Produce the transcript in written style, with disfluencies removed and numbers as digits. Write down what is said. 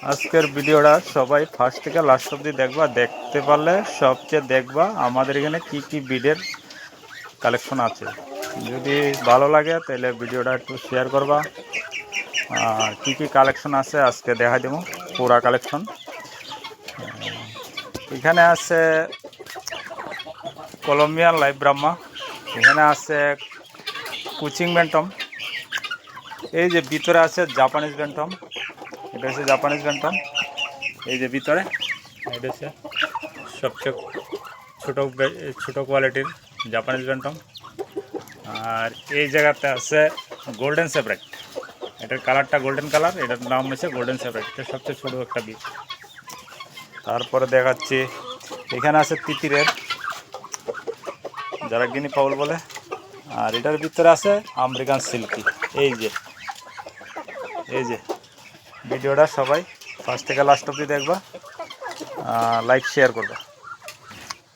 আজকের ভিডিওটা সবাই ফার্স্ট থেকে লাস্ট অবধি দেখবা, দেখতে পারলে সবচেয়ে দেখবা আমাদের এখানে কি কি বিডের কালেকশন আছে। যদি ভালো লাগে তাহলে ভিডিওটা একটু শেয়ার করবা। আর কি কি কালেকশন আছে আজকে দেখা দেবো পুরা কালেকশন। এখানে আছে কলম্বিয়ান লাইভ ব্রাহ্মা, এখানে আছে কোচিং ব্যান্টম, এই যে ভিতরে আছে জাপানিজ ব্যান্টম, এটা হচ্ছে জাপানিজ ব্যান্টম। এই যে ভিতরে এটা হচ্ছে সবচেয়ে ছোটো কোয়ালিটির জাপানিজ ব্যান্টম। আর এই জায়গাতে আছে গোল্ডেন সেপারেট, এটার কালারটা গোল্ডেন কালার, এটার নাম হচ্ছে গোল্ডেন সেপারেট, এটা সবচেয়ে ছোটো একটা বীজ। তারপরে দেখাচ্ছি এখানে আছে তিতিরের, যারা গিনি পাউল বলে। আর এটার ভিতরে আছে আমেরিকান সিল্কি। এই যে ভিডিওটা সবাই ফার্স্ট থেকে লাস্ট অবধি দেখবা, লাইক শেয়ার করবা।